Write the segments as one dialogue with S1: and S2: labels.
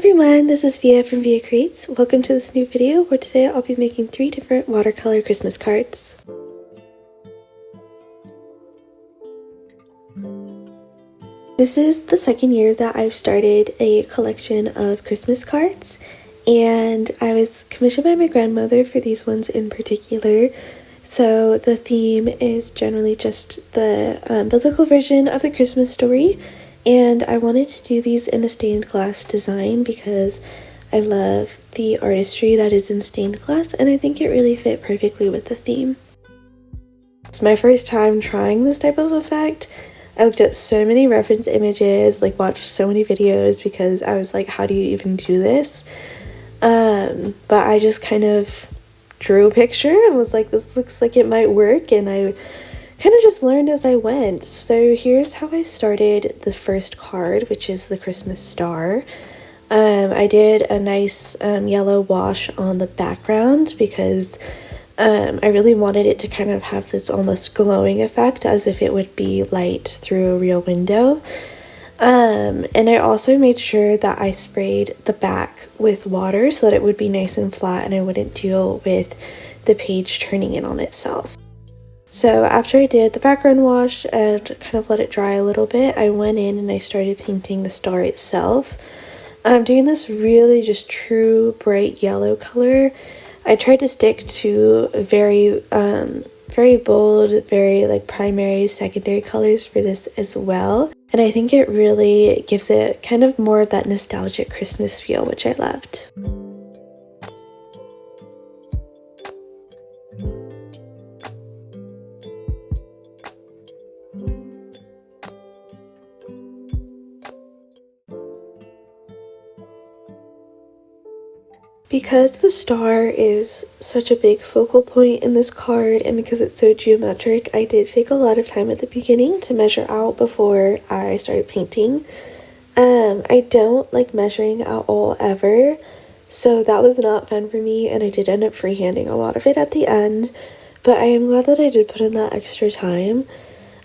S1: everyone, this is Via from Via Creates. Welcome to this new video where today I'll be making 3 different watercolor Christmas cards. This is the second year that I've started a collection of Christmas cards, and I was commissioned by my grandmother for these ones in particular. So the theme is generally just the biblical version of the Christmas story. And I wanted to do these in a stained glass design because I love the artistry that is in stained glass, and I think it really fit perfectly with the theme. It's my first time trying this type of effect. I looked at so many reference images, watched so many videos because I was like, how do you even do this? But I just kind of drew a picture and was like, this looks like it might work, and I kind of just learned as I went. So here's how I started the first card, which is the Christmas star. I did a nice yellow wash on the background because I really wanted it to kind of have this almost glowing effect as if it would be light through a real window. And I also made sure that I sprayed the back with water so that it would be nice and flat and I wouldn't deal with the page turning in on itself. So after I did the background wash and kind of let it dry a little bit, I went in and I started painting the star itself. I'm doing this really just true bright yellow color. I tried to stick to very bold, very primary, secondary colors for this as well. And I think it really gives it kind of more of that nostalgic Christmas feel, which I loved. Because the star is such a big focal point in this card and because it's so geometric, I did take a lot of time at the beginning to measure out before I started painting. I don't like measuring at all ever, so that was not fun for me, and I did end up freehanding a lot of it at the end, but I am glad that I did put in that extra time.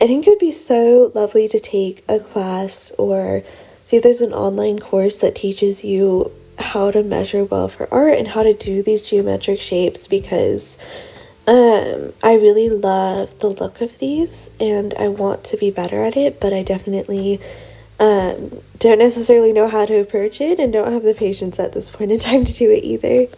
S1: I think it would be so lovely to take a class or see if there's an online course that teaches you how to measure well for art and how to do these geometric shapes, because I really love the look of these and I want to be better at it, but I definitely don't necessarily know how to approach it and don't have the patience at this point in time to do it either.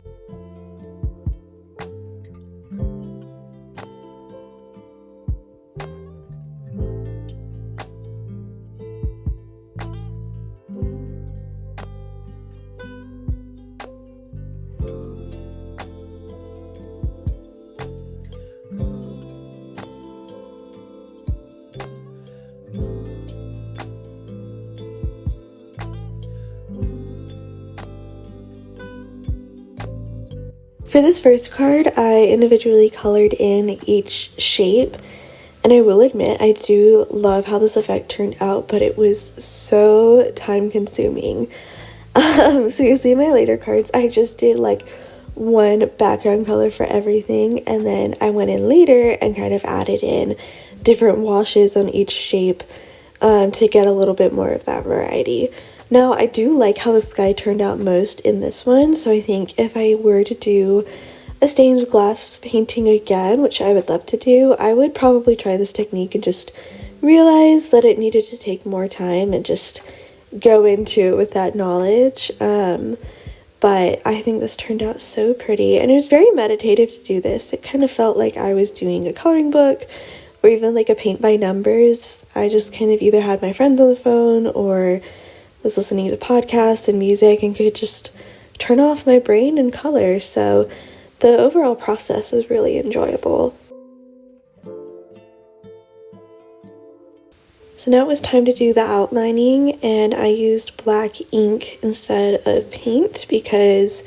S1: For this first card, I individually colored in each shape, and I will admit I do love how this effect turned out, but it was so time consuming. So you see my later cards, I just did one background color for everything, and then I went in later and kind of added in different washes on each shape to get a little bit more of that variety. Now, I do like how the sky turned out most in this one, so I think if I were to do a stained glass painting again, which I would love to do, I would probably try this technique and just realize that it needed to take more time and just go into it with that knowledge. But I think this turned out so pretty, and it was very meditative to do this. It kind of felt like I was doing a coloring book or even a paint by numbers. I just kind of either had my friends on the phone or was listening to podcasts and music and could just turn off my brain and color, so the overall process was really enjoyable. So now it was time to do the outlining, and I used black ink instead of paint because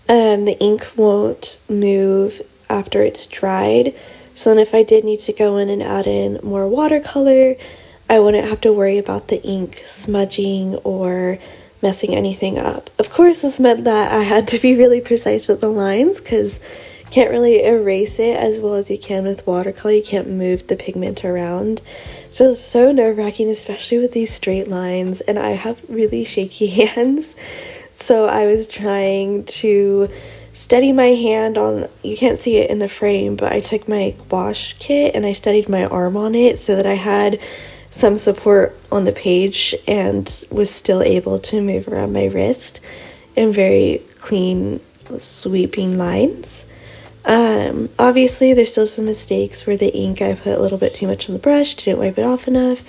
S1: the ink won't move after it's dried, so then if I did need to go in and add in more watercolor, I wouldn't have to worry about the ink smudging or messing anything up. Of course, this meant that I had to be really precise with the lines because you can't really erase it as well as you can with watercolor. You can't move the pigment around. So it's so nerve-wracking, especially with these straight lines, and I have really shaky hands. So I was trying to steady my hand on, you can't see it in the frame, but I took my gouache kit and I steadied my arm on it so that I had some support on the page and was still able to move around my wrist in very clean, sweeping lines. Obviously there's still some mistakes where the ink, I put a little bit too much on the brush, didn't wipe it off enough.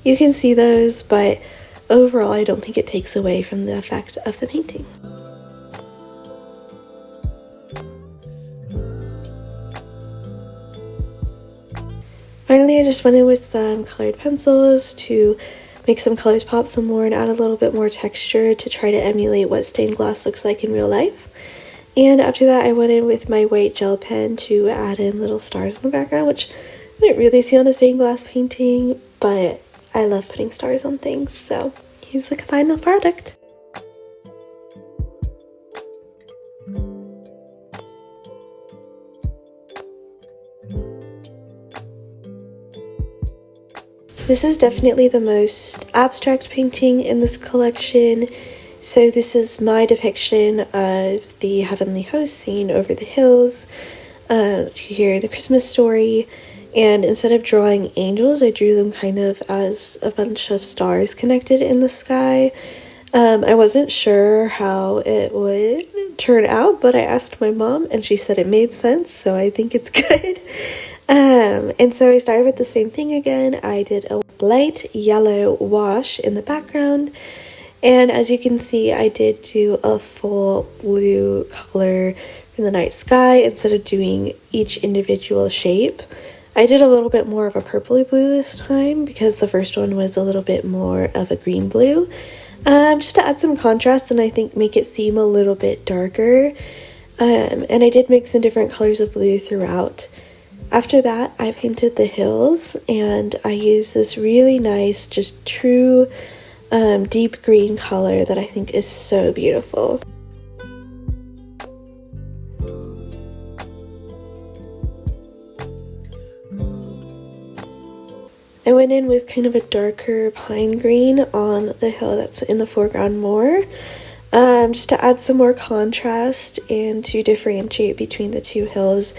S1: You can see those, but overall I don't think it takes away from the effect of the painting. Finally, I just went in with some colored pencils to make some colors pop some more and add a little bit more texture to try to emulate what stained glass looks like in real life. And after that, I went in with my white gel pen to add in little stars in the background, which I didn't really see on a stained glass painting, but I love putting stars on things, so here's the final product. This is definitely the most abstract painting in this collection. So this is my depiction of the heavenly host seen over the hills here in the Christmas story. And instead of drawing angels, I drew them kind of as a bunch of stars connected in the sky. I wasn't sure how it would turn out, but I asked my mom and she said it made sense, so I think it's good. And so I started with the same thing again. I did a light yellow wash in the background. And as you can see, I did do a full blue color in the night sky instead of doing each individual shape. I did a little bit more of a purpley blue this time because the first one was a little bit more of a green blue. Just to add some contrast and I think make it seem a little bit darker. And I did mix in different colors of blue throughout. After that, I painted the hills and I used this really nice, just true deep green color that I think is so beautiful. I went in with kind of a darker pine green on the hill that's in the foreground more, just to add some more contrast and to differentiate between the two hills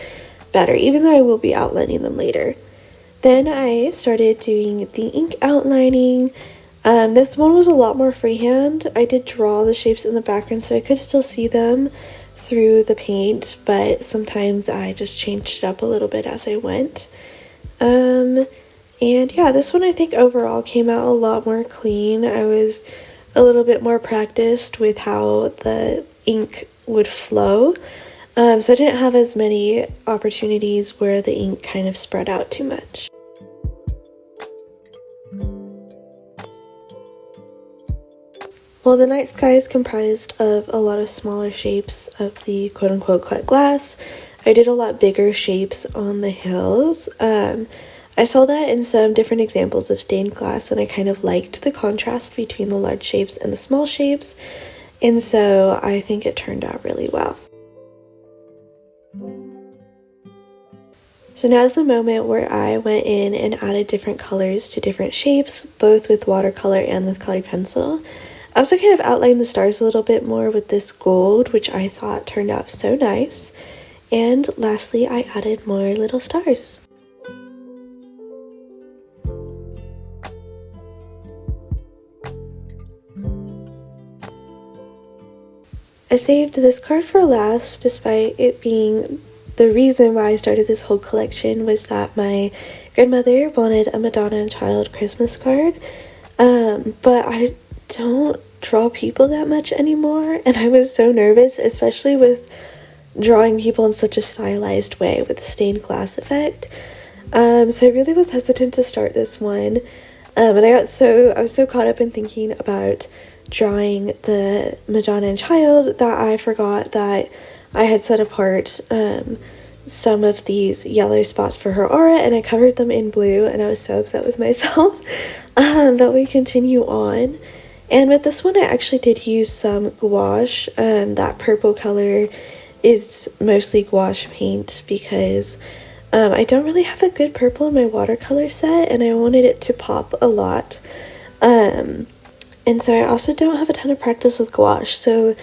S1: better, even though I will be outlining them later. Then I started doing the ink outlining. This one was a lot more freehand. I did draw the shapes in the background so I could still see them through the paint, but sometimes I just changed it up a little bit as I went. And yeah, this one I think overall came out a lot more clean. I was a little bit more practiced with how the ink would flow. So I didn't have as many opportunities where the ink kind of spread out too much. Well, the night sky is comprised of a lot of smaller shapes of the quote-unquote cut glass. I did a lot bigger shapes on the hills. I saw that in some different examples of stained glass, and I kind of liked the contrast between the large shapes and the small shapes, and so I think it turned out really well. So now is the moment where I went in and added different colors to different shapes, both with watercolor and with colored pencil. I also kind of outlined the stars a little bit more with this gold, which I thought turned out so nice. And lastly, I added more little stars. I saved this card for last, despite it being the reason why I started this whole collection was that my grandmother wanted a Madonna and Child Christmas card, but I don't draw people that much anymore, and I was so nervous, especially with drawing people in such a stylized way with the stained glass effect. So I really was hesitant to start this one, and I was so caught up in thinking about drawing the Madonna and Child that I forgot that I had set apart some of these yellow spots for her aura, and I covered them in blue, and I was so upset with myself. But we continue on, and with this one I actually did use some gouache. That purple color is mostly gouache paint because I don't really have a good purple in my watercolor set, and I wanted it to pop a lot. And so I also don't have a ton of practice with gouache, so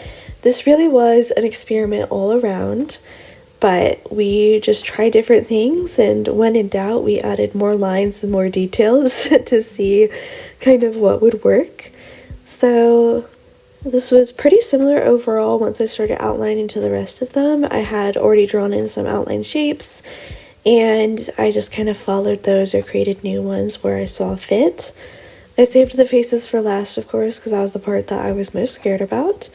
S1: this really was an experiment all around. But we just tried different things, and when in doubt, we added more lines and more details to see kind of what would work. So this was pretty similar overall once I started outlining to the rest of them. I had already drawn in some outline shapes, and I just kind of followed those or created new ones where I saw fit. I saved the faces for last, of course, because that was the part that I was most scared about.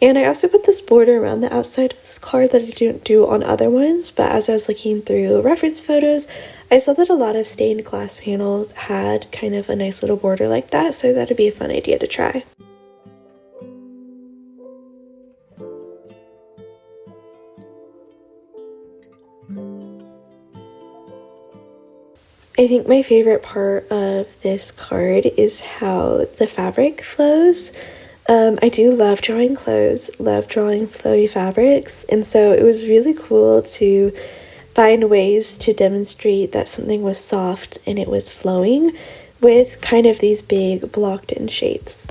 S1: And I also put this border around the outside of this card that I didn't do on other ones, but as I was looking through reference photos, I saw that a lot of stained glass panels had kind of a nice little border like that, so that'd be a fun idea to try. I think my favorite part of this card is how the fabric flows. I do love drawing clothes, love drawing flowy fabrics, and so it was really cool to find ways to demonstrate that something was soft and it was flowing with kind of these big blocked in shapes.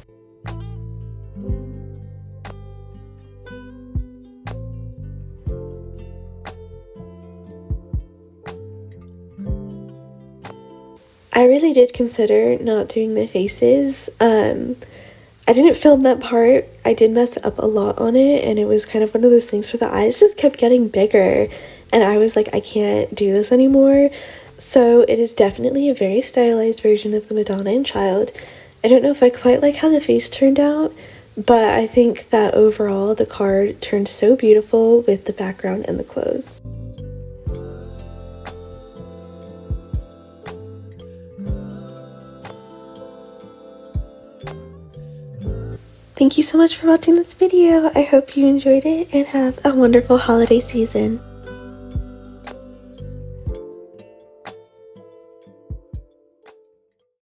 S1: I really did consider not doing the faces. I didn't film that part. I did mess up a lot on it, and it was kind of one of those things where the eyes just kept getting bigger, and I was like, I can't do this anymore. So it is definitely a very stylized version of the Madonna and Child. I don't know if I quite like how the face turned out, but I think that overall the card turned so beautiful with the background and the clothes. Thank you so much for watching this video. I hope you enjoyed it and have a wonderful holiday season.